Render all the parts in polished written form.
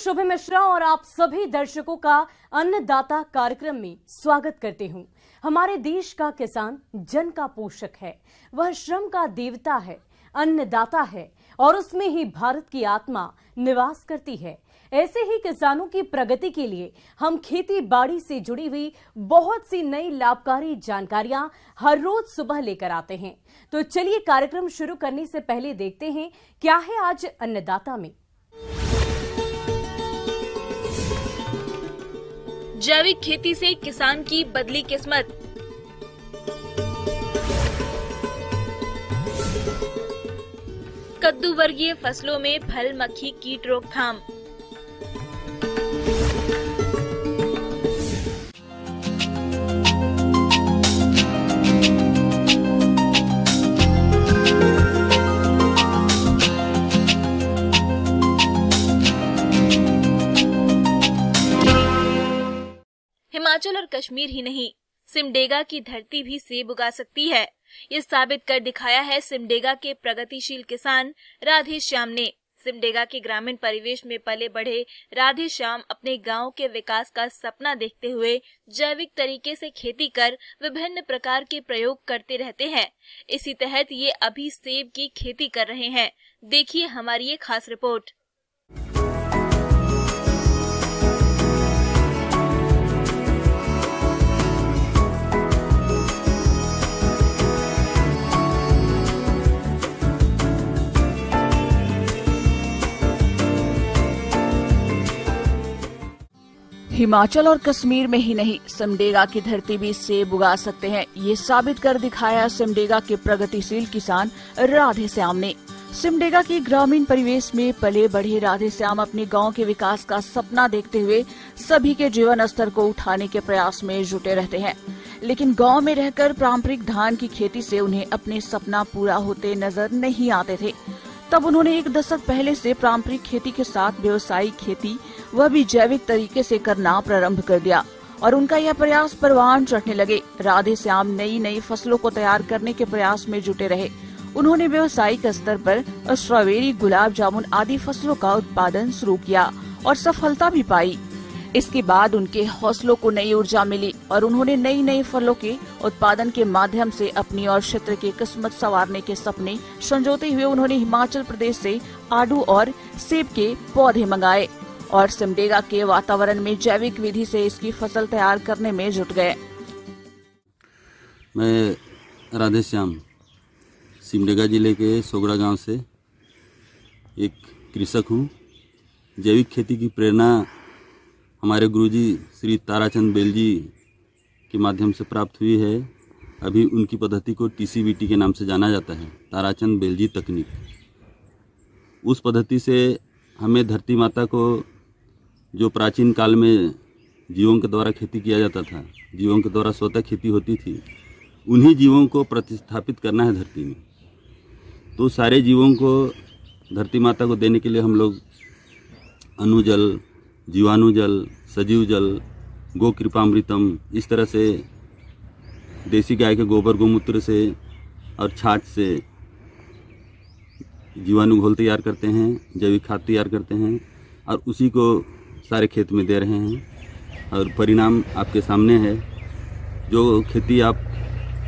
शुभ मिश्रा और आप सभी दर्शकों का अन्नदाता कार्यक्रम में स्वागत करते हूं। हमारे देश का किसान जन का पोषक है, वह श्रम का देवता है, अन्नदाता है और उसमें ही भारत की आत्मा निवास करती है। ऐसे ही किसानों की प्रगति के लिए हम खेती बाड़ी से जुड़ी हुई बहुत सी नई लाभकारी जानकारियां हर रोज सुबह लेकर आते हैं। तो चलिए कार्यक्रम शुरू करने से पहले देखते हैं क्या है आज अन्नदाता में। जैविक खेती से किसान की बदली किस्मत। कद्दू वर्गीय फसलों में फल मक्खी कीट रोकथाम। हिमाचल और कश्मीर ही नहीं, सिमडेगा की धरती भी सेब उगा सकती है। ये साबित कर दिखाया है सिमडेगा के प्रगतिशील किसान राधे श्याम ने। सिमडेगा के ग्रामीण परिवेश में पले बढ़े राधे श्याम अपने गांव के विकास का सपना देखते हुए जैविक तरीके से खेती कर विभिन्न प्रकार के प्रयोग करते रहते हैं। इसी तहत ये अभी सेब की खेती कर रहे हैं। देखिए हमारी ये खास रिपोर्ट। हिमाचल और कश्मीर में ही नहीं, सिमडेगा की धरती भी सेब उगा सकते हैं। ये साबित कर दिखाया सिमडेगा के प्रगतिशील किसान राधे श्याम ने। सिमडेगा के ग्रामीण परिवेश में पले बढ़े राधे श्याम अपने गांव के विकास का सपना देखते हुए सभी के जीवन स्तर को उठाने के प्रयास में जुटे रहते हैं। लेकिन गांव में रहकर पारंपरिक धान की खेती से उन्हें अपने सपना पूरा होते नजर नहीं आते थे। तब उन्होंने 1 दशक पहले से पारंपरिक खेती के साथ व्यावसायिक खेती वह भी जैविक तरीके से करना प्रारंभ कर दिया और उनका यह प्रयास परवान चढ़ने लगे। राधे श्याम नई फसलों को तैयार करने के प्रयास में जुटे रहे। उन्होंने व्यावसायिक स्तर पर स्ट्रॉबेरी, गुलाब जामुन आदि फसलों का उत्पादन शुरू किया और सफलता भी पाई। इसके बाद उनके हौसलों को नई ऊर्जा मिली और उन्होंने नई फलों के उत्पादन के माध्यम से अपनी और क्षेत्र की किस्मत संवारने के सपने संजोते हुए उन्होंने हिमाचल प्रदेश से आड़ू और सेब के पौधे मंगाए और सिमडेगा के वातावरण में जैविक विधि से इसकी फसल तैयार करने में जुट गए। मैं राधे श्याम सिमडेगा जिले के सोगड़ा गांव से एक कृषक हूं। जैविक खेती की प्रेरणा हमारे गुरुजी श्री ताराचंद बेल जी के माध्यम से प्राप्त हुई है। अभी उनकी पद्धति को TCVT के नाम से जाना जाता है, ताराचंद बेल जी तकनीक। उस पद्धति से हमें धरती माता को, जो प्राचीन काल में जीवों के द्वारा खेती किया जाता था, जीवों के द्वारा स्वतः खेती होती थी, उन्हीं जीवों को प्रतिस्थापित करना है धरती में। तो सारे जीवों को धरती माता को देने के लिए हम लोग अनुजल, जीवाणु जल, सजीव जल, गो कृपामृतम, इस तरह से देसी गाय के गोबर गोमूत्र से और छाछ से जीवाणु घोल तैयार करते हैं, जैविक खाद तैयार करते हैं और उसी को सारे खेत में दे रहे हैं। और परिणाम आपके सामने है। जो खेती आप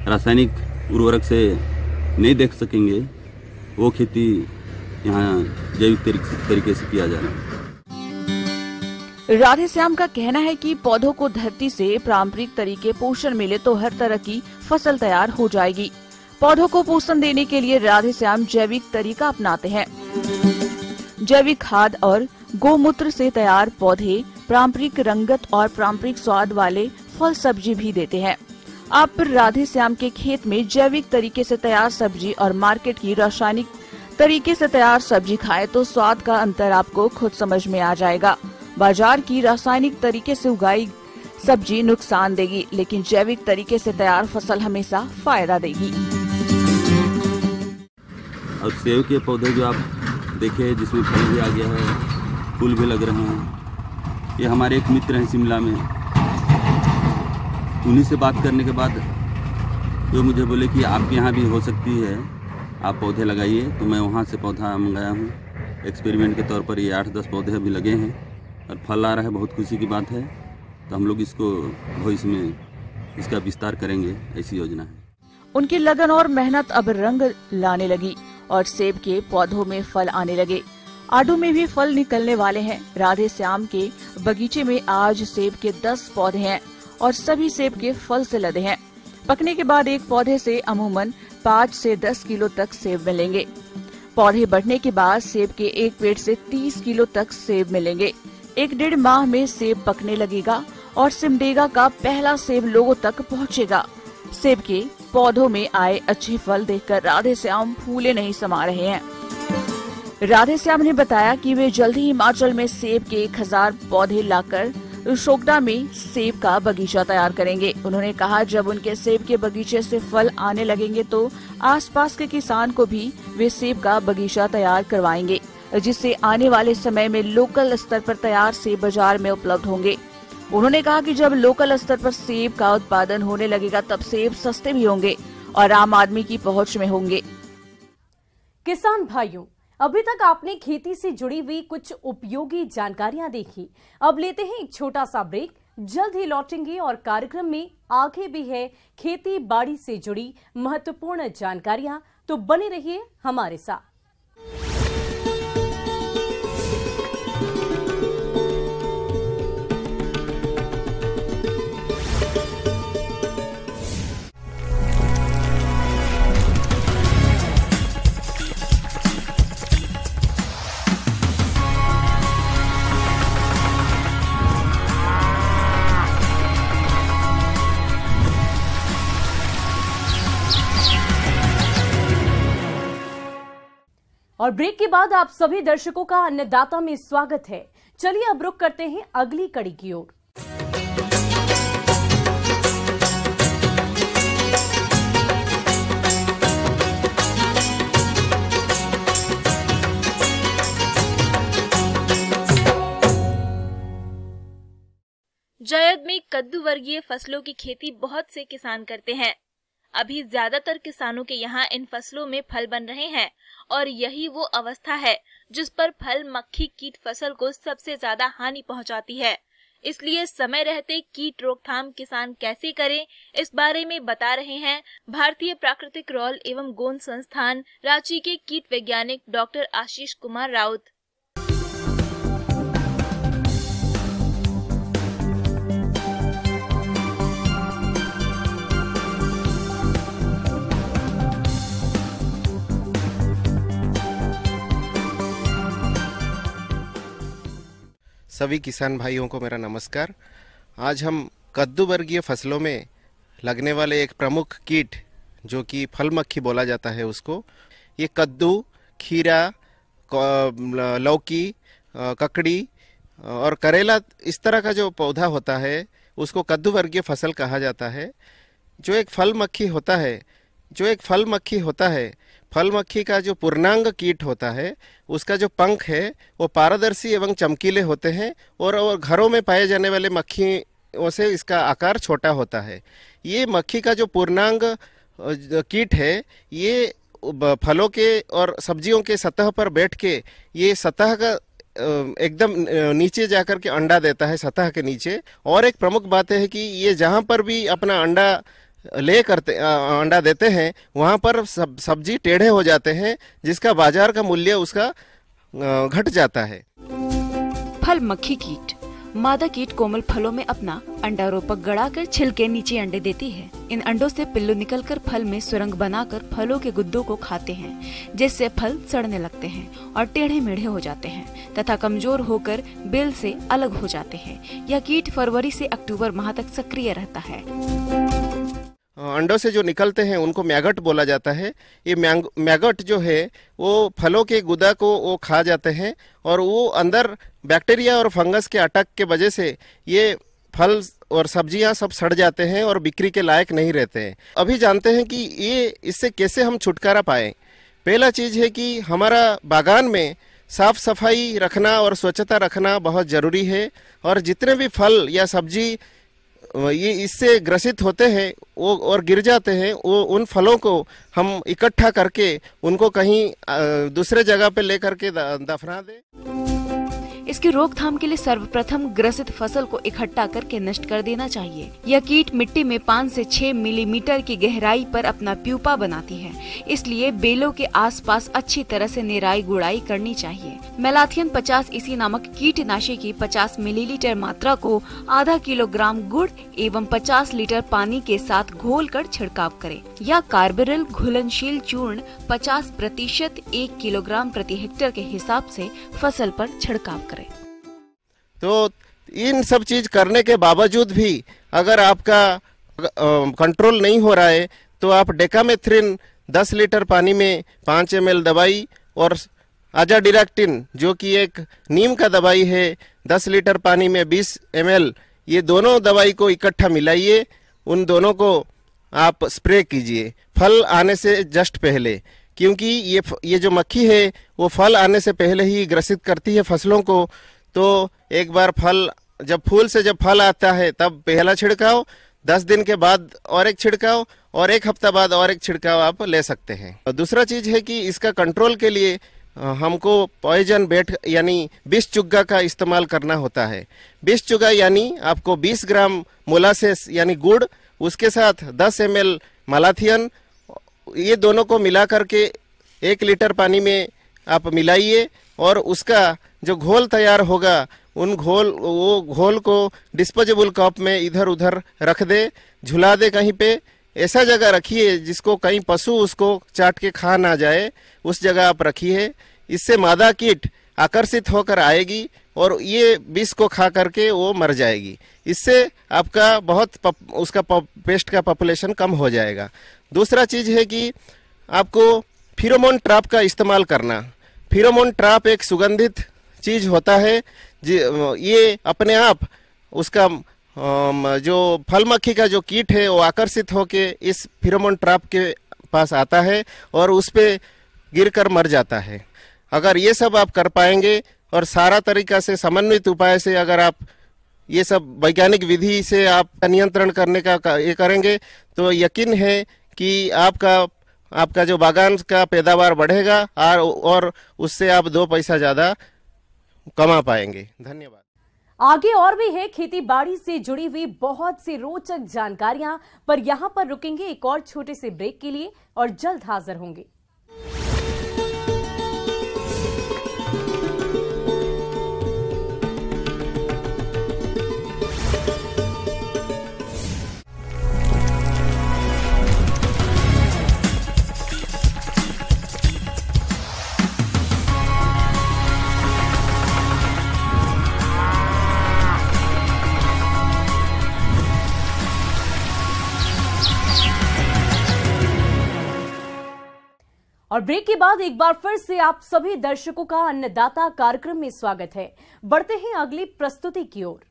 रासायनिक उर्वरक से नहीं देख सकेंगे, वो खेती यहाँ जैविक तरीके से किया जा रहा है। राधे श्याम का कहना है कि पौधों को धरती से पारंपरिक तरीके पोषण मिले तो हर तरह की फसल तैयार हो जाएगी। पौधों को पोषण देने के लिए राधे श्याम जैविक तरीका अपनाते हैं। जैविक खाद और गोमूत्र से तैयार पौधे पारंपरिक रंगत और पारंपरिक स्वाद वाले फल सब्जी भी देते हैं। आप राधे श्याम के खेत में जैविक तरीके से तैयार सब्जी और मार्केट की रासायनिक तरीके से तैयार सब्जी खाएं तो स्वाद का अंतर आपको खुद समझ में आ जाएगा। बाजार की रासायनिक तरीके से उगाई सब्जी नुकसान देगी, लेकिन जैविक तरीके से तैयार फसल हमेशा फायदा देगी। और सेब के पौधे जो आप देखे, जिसमें फल भी आ गया है, फूल भी लग रहे हैं, ये हमारे एक मित्र हैं शिमला में। उन्हीं से बात करने के बाद जो मुझे बोले कि आपके यहाँ भी हो सकती है, आप पौधे लगाइए, तो मैं वहाँ से पौधा मंगाया हूँ। एक्सपेरिमेंट के तौर पर ये 8-10 पौधे अभी लगे हैं और फल आ रहा है, बहुत खुशी की बात है। तो हम लोग इसको भविष्य में इसका विस्तार करेंगे, ऐसी योजना है। उनकी लगन और मेहनत अब रंग लाने लगी और सेब के पौधों में फल आने लगे। आडू में भी फल निकलने वाले हैं। राधे श्याम के बगीचे में आज सेब के 10 पौधे हैं और सभी सेब के फल से लदे हैं। पकने के बाद एक पौधे से अमूमन 5 से 10 किलो तक सेब मिलेंगे। पौधे बढ़ने के बाद सेब के एक पेड़ से 30 किलो तक सेब मिलेंगे। 1-1.5 माह में सेब पकने लगेगा और सिमडेगा का पहला सेब लोगों तक पहुंचेगा। सेब के पौधों में आए अच्छे फल देखकर राधे श्याम फूले नहीं समा रहे हैं। राधे श्याम ने बताया कि वे जल्द ही हिमाचल में सेब के 1000 पौधे लाकर सोगड़ा में सेब का बगीचा तैयार करेंगे। उन्होंने कहा, जब उनके सेब के बगीचे से फल आने लगेंगे तो आसपास के किसान को भी वे सेब का बगीचा तैयार करवाएंगे, जिससे आने वाले समय में लोकल स्तर पर तैयार सेब बाजार में उपलब्ध होंगे। उन्होंने कहा कि जब लोकल स्तर पर सेब का उत्पादन होने लगेगा तब सेब सस्ते भी होंगे और आम आदमी की पहुंच में होंगे। किसान भाइयों, अभी तक आपने खेती से जुड़ी हुई कुछ उपयोगी जानकारियां देखी। अब लेते हैं एक छोटा सा ब्रेक, जल्द ही लौटेंगे और कार्यक्रम में आगे भी है खेती बाड़ी से जुड़ी महत्वपूर्ण जानकारियां, तो बने रहिए हमारे साथ। और ब्रेक के बाद आप सभी दर्शकों का अन्नदाता में स्वागत है। चलिए अब रुक करते हैं अगली कड़ी की ओर। जायद में कद्दू वर्गीय फसलों की खेती बहुत से किसान करते हैं। अभी ज्यादातर किसानों के यहाँ इन फसलों में फल बन रहे हैं और यही वो अवस्था है जिस पर फल मक्खी कीट फसल को सबसे ज्यादा हानि पहुंचाती है। इसलिए समय रहते कीट रोकथाम किसान कैसे करें, इस बारे में बता रहे हैं भारतीय प्राकृतिक रॉल एवं गोंद संस्थान रांची के कीट वैज्ञानिक डॉक्टर आशीष कुमार राउत। सभी किसान भाइयों को मेरा नमस्कार। आज हम कद्दू वर्गीय फसलों में लगने वाले एक प्रमुख कीट जो कि फल मक्खी बोला जाता है उसको, ये कद्दू, खीरा, लौकी, ककड़ी और करेला, इस तरह का जो पौधा होता है उसको कद्दू वर्गीय फसल कहा जाता है। जो एक फल मक्खी होता है, फल मक्खी का जो पूर्णांग कीट होता है उसका जो पंख है वो पारदर्शी एवं चमकीले होते हैं और घरों में पाए जाने वाले मक्खियों से इसका आकार छोटा होता है। ये मक्खी का जो पूर्णांग कीट है ये फलों के और सब्जियों के सतह पर बैठ के ये सतह का एकदम नीचे जाकर के अंडा देता है, सतह के नीचे। और एक प्रमुख बात है कि ये जहाँ पर भी अपना अंडा देते हैं वहाँ पर सब्जी टेढ़े हो जाते हैं, जिसका बाजार का मूल्य उसका घट जाता है। फल मक्खी कीट मादा कीट कोमल फलों में अपना अंडारोपक गड़ाकर छिलके नीचे अंडे देती है। इन अंडों से पिल्लू निकलकर फल में सुरंग बनाकर फलों के गुद्दों को खाते हैं, जिससे फल सड़ने लगते हैं और टेढ़े मेढ़े हो जाते हैं तथा कमजोर होकर बेल से अलग हो जाते हैं। यह कीट फरवरी से अक्टूबर माह तक सक्रिय रहता है। अंडों से जो निकलते हैं उनको मैगट बोला जाता है। ये मैगट जो है वो फलों के गुदा को वो खा जाते हैं और वो अंदर बैक्टीरिया और फंगस के अटक के वजह से ये फल और सब्जियां सब सड़ जाते हैं और बिक्री के लायक नहीं रहते हैं। अभी जानते हैं कि ये इससे कैसे हम छुटकारा पाएं। पहला चीज है कि हमारा बागान में साफ सफाई रखना और स्वच्छता रखना बहुत जरूरी है। और जितने भी फल या सब्जी ये इससे ग्रसित होते हैं वो और गिर जाते हैं, वो उन फलों को हम इकट्ठा करके उनको कहीं दूसरे जगह पे लेकर के दफना दें। इसकी रोकथाम के लिए सर्वप्रथम ग्रसित फसल को इकट्ठा करके नष्ट कर देना चाहिए। यह कीट मिट्टी में 5 से 6 मिलीमीटर की गहराई पर अपना प्यूपा बनाती है, इसलिए बेलों के आसपास अच्छी तरह से निराई गुड़ाई करनी चाहिए। मेलाथियन 50 इसी नामक कीटनाशी की 50 मिलीलीटर मात्रा को आधा किलोग्राम गुड़ एवं 50 लीटर पानी के साथ घोलकर छिड़काव करें या कार्बरिल घुलनशील चूर्ण 50% 1 किलोग्राम प्रति हेक्टेयर के हिसाब से फसल पर छिड़काव करें। तो इन सब चीज करने के बावजूद भी अगर आपका कंट्रोल नहीं हो रहा है तो आप डेकामेथ्रिन 10 लीटर पानी में 5 ml दवाई और आजाडिरेक्टिन जो कि एक नीम का दवाई है 10 लीटर पानी में 20 ml, ये दोनों दवाई को इकट्ठा मिलाइए, उन दोनों को आप स्प्रे कीजिए फल आने से जस्ट पहले, क्योंकि ये जो मक्खी है वो फल आने से पहले ही ग्रसित करती है फसलों को। तो एक बार जब फूल से जब फल आता है तब पहला छिड़काव, 10 दिन के बाद और एक छिड़काव और 1 हफ्ता बाद और एक छिड़काव आप ले सकते हैं। दूसरा चीज है कि इसका कंट्रोल के लिए हमको पॉइजन बेट यानी विष चुग्गा का इस्तेमाल करना होता है। विष चुग्गा यानी आपको 20 ग्राम मोलासेस यानी गुड़, उसके साथ 10 ml मेलाथियन, ये दोनों को मिला करके 1 लीटर पानी में आप मिलाइए और उसका जो घोल तैयार होगा वो घोल को डिस्पोजेबल कप में इधर उधर रख दे, झुला दे कहीं पे, ऐसा जगह रखिए जिसको कहीं पशु उसको चाट के खा ना जाए, उस जगह आप रखिए। इससे मादा कीट आकर्षित होकर आएगी और ये विष को खा करके वो मर जाएगी। इससे आपका उसका पेस्ट का पॉपुलेशन कम हो जाएगा। दूसरा चीज है कि आपको फेरोमोन ट्रैप का इस्तेमाल करना। फेरोमोन ट्रैप एक सुगंधित चीज होता है, ये अपने आप उसका जो फल मक्खी का जो कीट है वो आकर्षित होके इस फेरोमोन ट्रैप के पास आता है और उस पे गिरकर मर जाता है। अगर ये सब आप कर पाएंगे और सारा तरीका से समन्वित उपाय से अगर आप ये सब वैज्ञानिक विधि से आप नियंत्रण करने का ये करेंगे तो यकीन है कि आपका जो बागान का पैदावार बढ़ेगा और उससे आप 2 पैसा ज्यादा कमा पाएंगे। धन्यवाद। आगे और भी है खेती बाड़ी से जुड़ी हुई बहुत सी रोचक जानकारियां, पर यहां पर रुकेंगे एक और छोटे से ब्रेक के लिए और जल्द हाजिर होंगे। और ब्रेक के बाद एक बार फिर से आप सभी दर्शकों का अन्नदाता कार्यक्रम में स्वागत है। बढ़ते हैं अगली प्रस्तुति की ओर।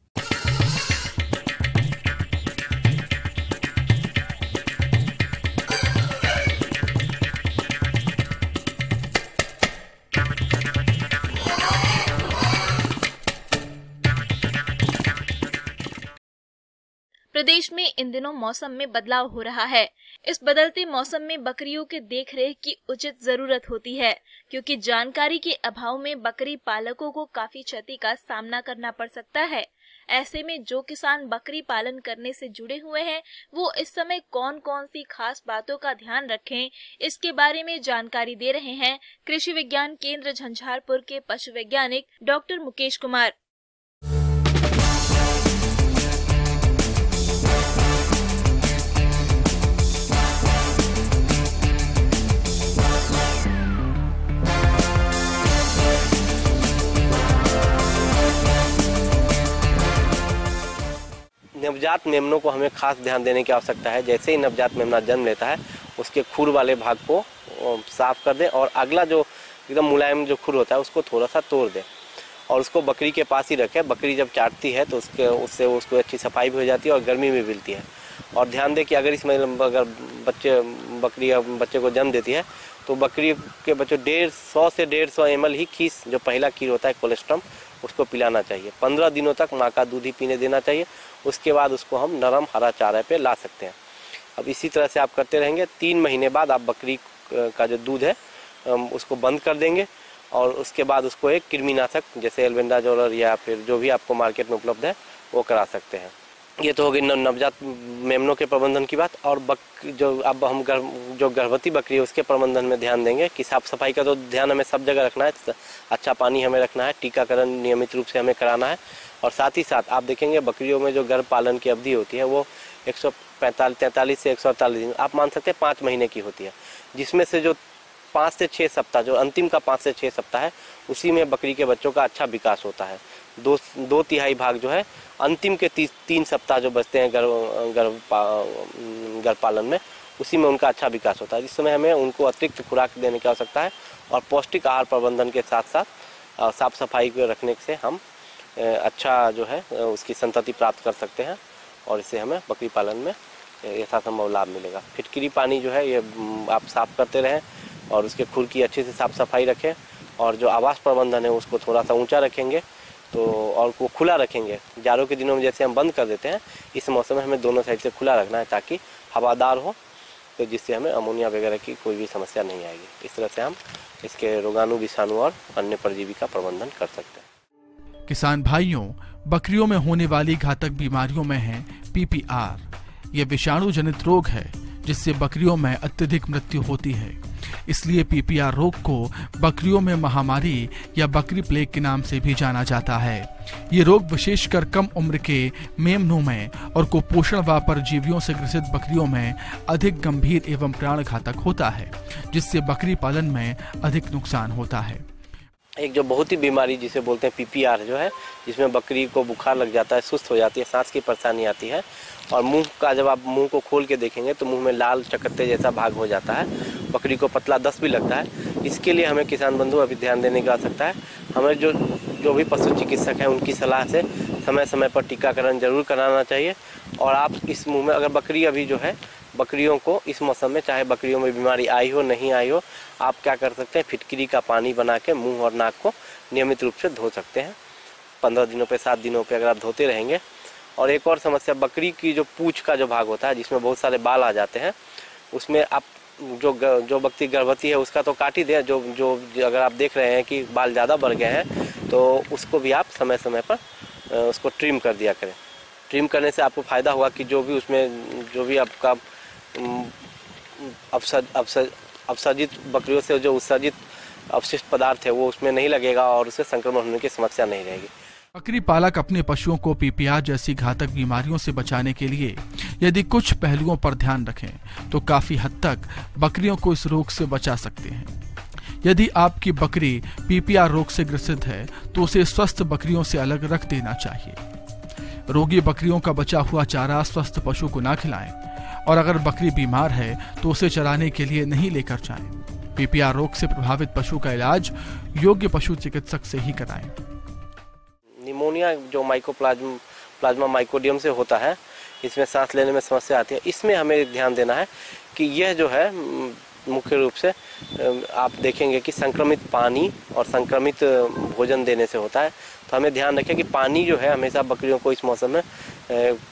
प्रदेश में इन दिनों मौसम में बदलाव हो रहा है। इस बदलते मौसम में बकरियों के देखरेख की उचित जरूरत होती है, क्योंकि जानकारी के अभाव में बकरी पालकों को काफी क्षति का सामना करना पड़ सकता है। ऐसे में जो किसान बकरी पालन करने से जुड़े हुए हैं, वो इस समय कौन कौन सी खास बातों का ध्यान रखें, इसके बारे में जानकारी दे रहे हैं कृषि विज्ञान केंद्र झंझारपुर के पशु वैज्ञानिक डॉक्टर मुकेश कुमार। नवजात मेमनों को हमें खास ध्यान देने की आवश्यकता है। जैसे ही नवजात मेमना जन्म लेता है उसके खुर वाले भाग को साफ कर दें और अगला जो एकदम मुलायम जो खुर होता है उसको थोड़ा सा तोड़ दें और उसको बकरी के पास ही रखें। बकरी जब चाटती है तो उससे उसको अच्छी सफाई भी हो जाती है और गर्मी भी मिलती है। और ध्यान दें कि अगर इसमें अगर बकरी बच्चे को जन्म देती है तो बकरी के बच्चों 100 से 150 ml ही खीस, जो पहला खीर होता है कोलेस्ट्रम, उसको पिलाना चाहिए। 15 दिनों तक माँ का दूध ही पीने देना चाहिए। उसके बाद उसको हम नरम हरा चारा पे ला सकते हैं। अब इसी तरह से आप करते रहेंगे। 3 महीने बाद आप बकरी का जो दूध है उसको बंद कर देंगे और उसके बाद उसको एक कृमिनाशक जैसे एल्बेंडाजोल या फिर जो भी आपको मार्केट में उपलब्ध है वो करा सकते हैं। ये तो हो गई नवजात मेमनों के प्रबंधन की बात। और जो अब हम जो गर्भवती बकरी है उसके प्रबंधन में ध्यान देंगे कि साफ सफाई का तो ध्यान हमें सब जगह रखना है, अच्छा पानी हमें रखना है, टीकाकरण नियमित रूप से हमें कराना है। और साथ ही साथ आप देखेंगे बकरियों में जो गर्भ पालन की अवधि होती है वो 143 से 148 दिन, आप मान सकते हैं 5 महीने की होती है, जिसमें से जो 5 से 6 सप्ताह, जो अंतिम का 5 से 6 सप्ताह है, उसी में बकरी के बच्चों का अच्छा विकास होता है। 2/3 भाग जो है अंतिम के 3 सप्ताह जो बचते हैं गर्भ पालन में, उसी में उनका अच्छा विकास होता है। इस समय हमें उनको अतिरिक्त खुराक देने की आवश्यकता है और पौष्टिक आहार प्रबंधन के साथ साथ साफ सफाई को रखने से हम अच्छा जो है उसकी संतति प्राप्त कर सकते हैं और इससे हमें बकरी पालन में यथासंभव लाभ मिलेगा। फिटकरी पानी जो है ये आप साफ करते रहें और उसके खुर की अच्छे से साफ सफाई रखें और जो आवास प्रबंधन है उसको थोड़ा सा ऊंचा रखेंगे तो और वो खुला रखेंगे। जाड़ों के दिनों में जैसे हम बंद कर देते हैं, इस मौसम में हमें दोनों साइड से खुला रखना है ताकि हवादार हो, तो जिससे हमें अमोनिया वगैरह की कोई भी समस्या नहीं आएगी। इस तरह से हम इसके रोगाणु, विषाणु और अन्य परजीवी का प्रबंधन कर सकते हैं। किसान भाइयों, बकरियों में होने वाली घातक बीमारियों में है PPR। ये विषाणु जनित रोग है जिससे बकरियों में अत्यधिक मृत्यु होती है। इसलिए PPR रोग को बकरियों में महामारी या बकरी प्लेग के नाम से भी जाना जाता है। ये रोग विशेषकर कम उम्र के मेमनों में और कुपोषण व परजीवियों से ग्रसित बकरियों में अधिक गंभीर एवं प्राणघातक होता है, जिससे बकरी पालन में अधिक नुकसान होता है। एक जो बहुत ही बीमारी जिसे बोलते हैं PPR जो है, जिसमें बकरी को बुखार लग जाता है, सुस्त हो जाती है, सांस की परेशानी आती है और मुंह का जब आप मुंह को खोल के देखेंगे तो मुंह में लाल चकत्ते जैसा भाग हो जाता है, बकरी को पतला दस्त भी लगता है। इसके लिए हमें किसान बंधु अभी ध्यान देने की आवश्यकता है। हमें जो भी पशु चिकित्सक हैं उनकी सलाह से समय समय पर टीकाकरण जरूर कराना चाहिए। और आप इस मुँह में अगर बकरी अभी जो है बकरियों को इस मौसम में, चाहे बकरियों में बीमारी आई हो नहीं आई हो, आप क्या कर सकते हैं, फिटकरी का पानी बना के मुंह और नाक को नियमित रूप से धो सकते हैं। 15 दिनों पे 7 दिनों पे अगर आप धोते रहेंगे। और एक और समस्या, बकरी की जो पूंछ का जो भाग होता है जिसमें बहुत सारे बाल आ जाते हैं, उसमें आप जो बकरी गर्भवती है उसका तो काट ही दे, जो अगर आप देख रहे हैं कि बाल ज़्यादा बढ़ गए हैं तो उसको भी आप समय समय पर उसको ट्रिम कर दिया करें। ट्रिम करने से आपको फ़ायदा होगा कि जो भी आपका अपसर्जित बकरियों से जो उत्सर्जित अपशिष्ट पदार्थ है वो उसमें नहीं लगेगा और उससे संक्रमण होने की समस्या नहीं रहेगी। बकरी पालक अपने पशुओं को PPR जैसी घातक बीमारियों से बचाने के लिए यदि कुछ पहलुओं पर ध्यान रखें तो काफी हद तक बकरियों को इस रोग से बचा सकते हैं। यदि आपकी बकरी PPR रोग से ग्रसित है तो उसे स्वस्थ बकरियों से अलग रख देना चाहिए। रोगी बकरियों का बचा हुआ चारा स्वस्थ पशु को ना खिलाएं और अगर बकरी बीमार है तो उसे चराने के लिए नहीं लेकर जाएं। PPR रोग से प्रभावित पशु का इलाज योग्य पशु चिकित्सक से ही कराएं। निमोनिया जो प्लाज्मा माइकोडियम से होता है, इसमें सांस लेने में समस्या आती है। इसमें हमें ध्यान देना है कि यह जो है मुख्य रूप से आप देखेंगे कि संक्रमित पानी और संक्रमित भोजन देने से होता है। तो हमें ध्यान रखें कि पानी जो है हमेशा बकरियों को इस मौसम में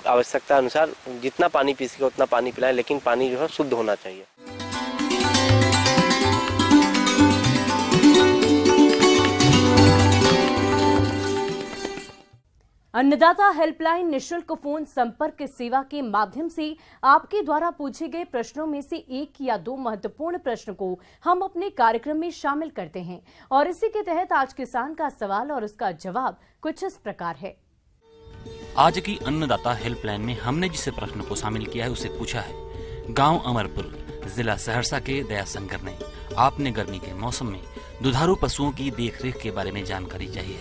आवश्यकता अनुसार जितना पानी पी सके उतना पानी पिलाएं, लेकिन पानी जो है शुद्ध होना चाहिए। अन्नदाता हेल्पलाइन निशुल्क फोन संपर्क सेवा के माध्यम से आपके द्वारा पूछे गए प्रश्नों में से 1 या 2 महत्वपूर्ण प्रश्न को हम अपने कार्यक्रम में शामिल करते हैं और इसी के तहत आज किसान का सवाल और उसका जवाब कुछ इस प्रकार है। आज की अन्नदाता हेल्पलाइन में हमने जिसे प्रश्न को शामिल किया है उसे पूछा है गांव अमरपुर, जिला सहरसा के दयाशंकर ने। आपने गर्मी के मौसम में दुधारू पशुओं की देखरेख के बारे में जानकारी चाहिए,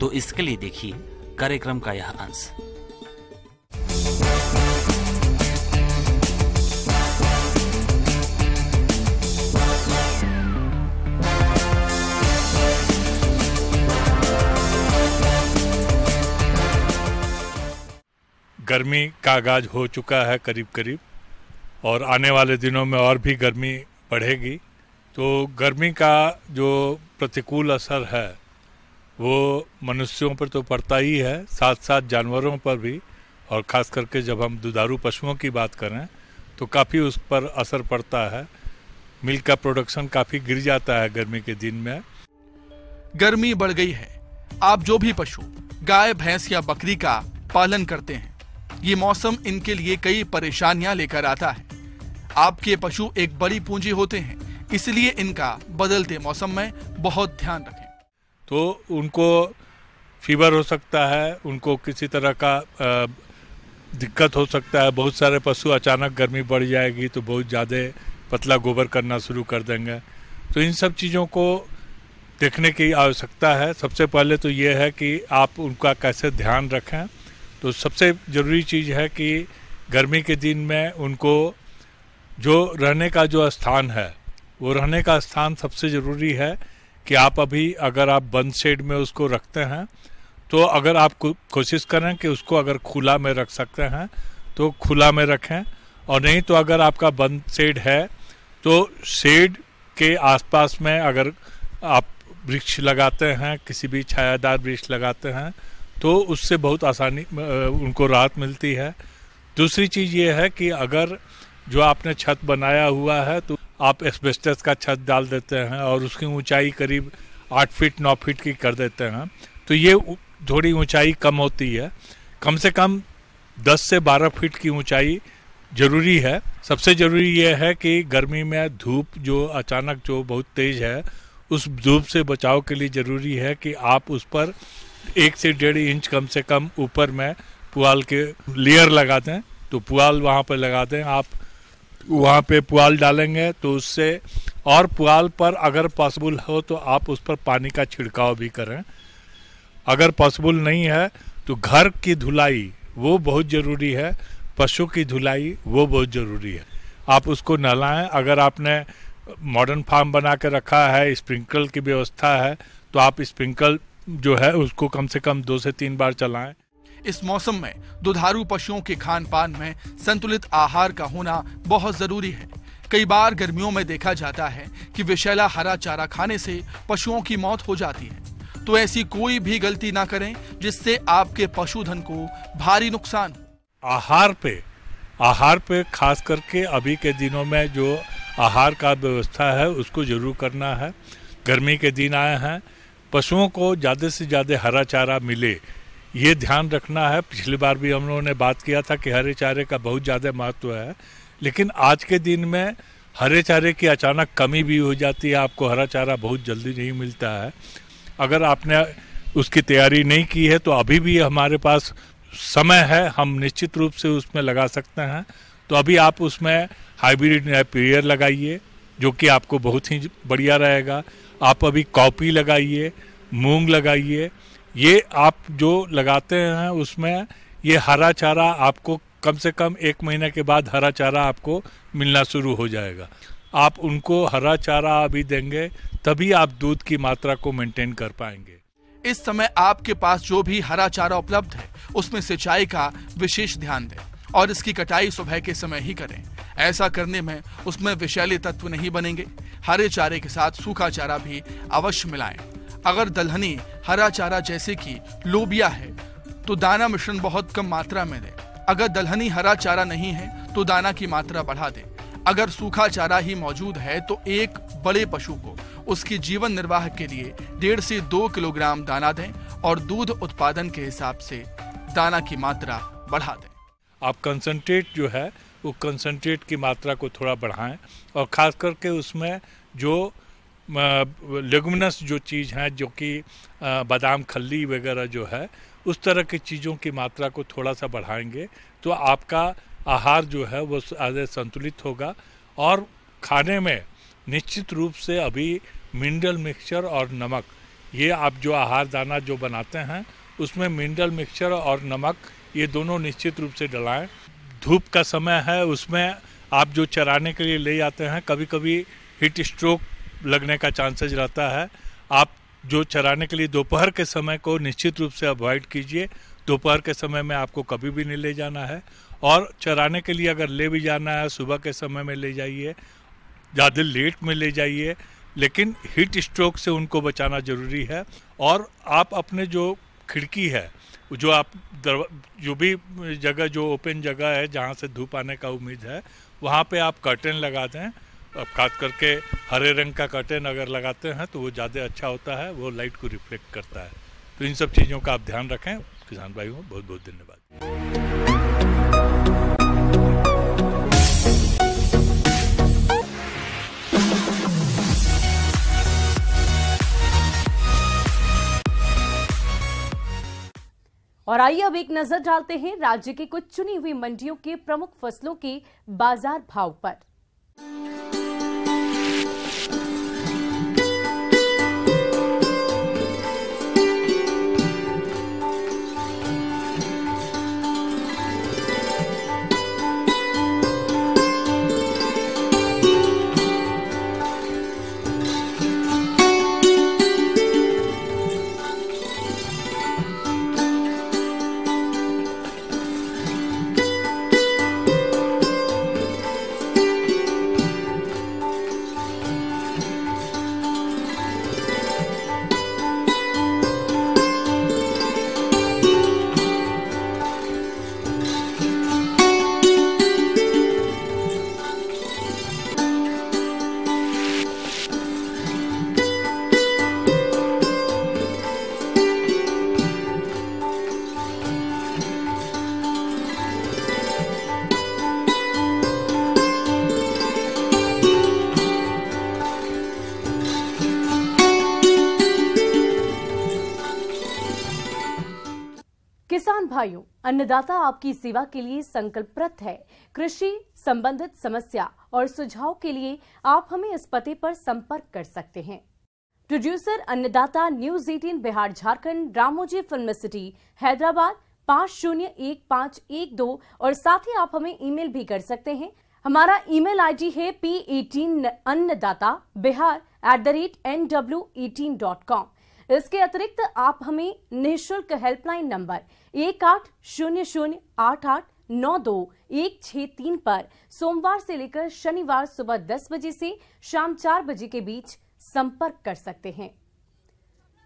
तो इसके लिए देखिए कार्यक्रम का यह अंश। गर्मी का आगाज हो चुका है करीब करीब, और आने वाले दिनों में और भी गर्मी बढ़ेगी। तो गर्मी का जो प्रतिकूल असर है वो मनुष्यों पर तो पड़ता ही है, साथ साथ जानवरों पर भी, और ख़ास करके जब हम दुधारू पशुओं की बात करें तो काफ़ी उस पर असर पड़ता है। मिल्क का प्रोडक्शन काफ़ी गिर जाता है गर्मी के दिन में। गर्मी बढ़ गई है। आप जो भी पशु गाय, भैंस या बकरी का पालन करते हैं, ये मौसम इनके लिए कई परेशानियां लेकर आता है। आपके पशु एक बड़ी पूंजी होते हैं, इसलिए इनका बदलते मौसम में बहुत ध्यान रखें। तो उनको फीवर हो सकता है, उनको किसी तरह का दिक्कत हो सकता है। बहुत सारे पशु अचानक गर्मी बढ़ जाएगी तो बहुत ज़्यादा पतला गोबर करना शुरू कर देंगे। तो इन सब चीज़ों को देखने की आवश्यकता है। सबसे पहले तो ये है कि आप उनका कैसे ध्यान रखें। तो सबसे ज़रूरी चीज़ है कि गर्मी के दिन में उनको जो रहने का जो स्थान है, वो रहने का स्थान सबसे ज़रूरी है कि आप अभी अगर आप बंद शेड में उसको रखते हैं तो अगर आप कोशिश करें कि उसको अगर खुला में रख सकते हैं तो खुला में रखें, और नहीं तो अगर आपका बंद शेड है तो शेड के आसपास में अगर आप वृक्ष लगाते हैं, किसी भी छायादार वृक्ष लगाते हैं तो उससे बहुत आसानी उनको राहत मिलती है। दूसरी चीज़ ये है कि अगर जो आपने छत बनाया हुआ है तो आप एस्बेस्टस का छत डाल देते हैं और उसकी ऊंचाई करीब 8 फीट 9 फीट की कर देते हैं, तो ये थोड़ी ऊंचाई कम होती है। कम से कम 10 से 12 फीट की ऊंचाई जरूरी है। सबसे ज़रूरी ये है कि गर्मी में धूप जो अचानक जो बहुत तेज़ है, उस धूप से बचाव के लिए ज़रूरी है कि आप उस पर 1 से 1.5 इंच कम से कम ऊपर में पुआल के लेयर लगा दें। तो पुआल वहाँ पर लगा दें, आप वहाँ पे पुआल डालेंगे तो उससे, और पुआल पर अगर पॉसिबल हो तो आप उस पर पानी का छिड़काव भी करें। अगर पॉसिबल नहीं है तो घर की धुलाई वो बहुत ज़रूरी है, पशु की धुलाई वो बहुत ज़रूरी है। आप उसको नहलाएं। अगर आपने मॉडर्न फार्म बना के रखा है, स्प्रिंकल की व्यवस्था है, तो आप स्प्रिंकल जो है उसको कम से कम 2 से 3 बार चलाएं। इस मौसम में दुधारू पशुओं के खान पान में संतुलित आहार का होना बहुत जरूरी है। कई बार गर्मियों में देखा जाता है कि विषैला हरा चारा खाने से पशुओं की मौत हो जाती है। तो ऐसी कोई भी गलती ना करें जिससे आपके पशुधन को भारी नुकसान हो। आहार पे खास करके अभी के दिनों में जो आहार का व्यवस्था है उसको जरूर करना है। गर्मी के दिन आए हैं, पशुओं को ज़्यादा से ज़्यादा हरा चारा मिले, ये ध्यान रखना है। पिछली बार भी हम लोगों ने बात किया था कि हरे चारे का बहुत ज़्यादा महत्व है, लेकिन आज के दिन में हरे चारे की अचानक कमी भी हो जाती है। आपको हरा चारा बहुत जल्दी नहीं मिलता है। अगर आपने उसकी तैयारी नहीं की है तो अभी भी हमारे पास समय है, हम निश्चित रूप से उसमें लगा सकते हैं। तो अभी आप उसमें हाइब्रिड नेपियर लगाइए जो कि आपको बहुत ही बढ़िया रहेगा। आप अभी कॉपी लगाइए, मूंग लगाइए। ये आप जो लगाते हैं उसमें ये हरा चारा आपको कम से कम 1 महीने के बाद हरा चारा आपको मिलना शुरू हो जाएगा। आप उनको हरा चारा अभी देंगे तभी आप दूध की मात्रा को मेंटेन कर पाएंगे। इस समय आपके पास जो भी हरा चारा उपलब्ध है उसमें सिंचाई का विशेष ध्यान दें और इसकी कटाई सुबह के समय ही करें। ऐसा करने में उसमें विषैले तत्व नहीं बनेंगे। हरे चारे के साथ सूखा चारा भी अवश्य मिलाएं। अगर दलहनी हरा चारा जैसे कि लोबिया है तो दाना मिश्रण बहुत कम मात्रा में दें। अगर दलहनी हरा चारा नहीं है तो दाना की मात्रा बढ़ा दें। अगर सूखा चारा ही मौजूद है तो एक बड़े पशु को उसकी जीवन निर्वाह के लिए 1.5 से 2 किलोग्राम दाना दें और दूध उत्पादन के हिसाब से दाना की मात्रा बढ़ा दें। आप कंसंट्रेट जो है वो कंसंट्रेट की मात्रा को थोड़ा बढ़ाएं और ख़ास करके उसमें जो लेगुमिनस जो चीज़ है जो कि बादाम खल्ली वगैरह जो है उस तरह की चीज़ों की मात्रा को थोड़ा सा बढ़ाएंगे तो आपका आहार जो है वो ज़्यादा संतुलित होगा। और खाने में निश्चित रूप से अभी मिनरल मिक्सचर और नमक, ये आप जो आहार दाना जो बनाते हैं उसमें मिनरल मिक्सचर और नमक ये दोनों निश्चित रूप से डलाएं। धूप का समय है, उसमें आप जो चराने के लिए ले जाते हैं कभी कभी हीट स्ट्रोक लगने का चांसेस रहता है। आप जो चराने के लिए दोपहर के समय को निश्चित रूप से अवॉइड कीजिए। दोपहर के समय में आपको कभी भी नहीं ले जाना है और चराने के लिए अगर ले भी जाना है सुबह के समय में ले जाइए, ज़्यादा लेट में ले जाइए, लेकिन हीट स्ट्रोक से उनको बचाना ज़रूरी है। और आप अपने जो खिड़की है, जो आप जो भी जगह जो ओपन जगह है जहाँ से धूप आने का उम्मीद है वहाँ पे आप कर्टेन लगा दें अब खास करके हरे रंग का कर्टेन अगर लगाते हैं तो वो ज़्यादा अच्छा होता है, वो लाइट को रिफ्लेक्ट करता है। तो इन सब चीज़ों का आप ध्यान रखें। किसान भाइयों को बहुत बहुत धन्यवाद। और आइए अब एक नजर डालते हैं राज्य की कुछ चुनी हुई मंडियों के प्रमुख फसलों के बाजार भाव पर। किसान भाइयों, अन्नदाता आपकी सेवा के लिए संकल्परत है। कृषि संबंधित समस्या और सुझाव के लिए आप हमें इस पते पर संपर्क कर सकते हैं। प्रोड्यूसर अन्नदाता, news 18 Bihar Jharkhand, Ramoji film city, Hyderabad 501512। और साथ ही आप हमें ईमेल भी कर सकते हैं। हमारा ईमेल आईडी है p18annadatabihar@nw18.com। इसके अतिरिक्त आप हमें निःशुल्क हेल्पलाइन नंबर 180088921663 पर सोमवार से लेकर शनिवार सुबह 10 बजे से शाम 4 बजे के बीच संपर्क कर सकते हैं।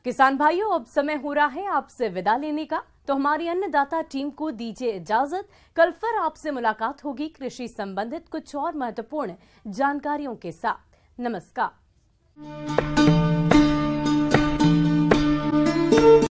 किसान भाइयों, अब समय हो रहा है आपसे विदा लेने का, तो हमारी अन्नदाता टीम को दीजिए इजाजत। कल फिर आपसे मुलाकात होगी कृषि संबंधित कुछ और महत्वपूर्ण जानकारियों के साथ। नमस्कार।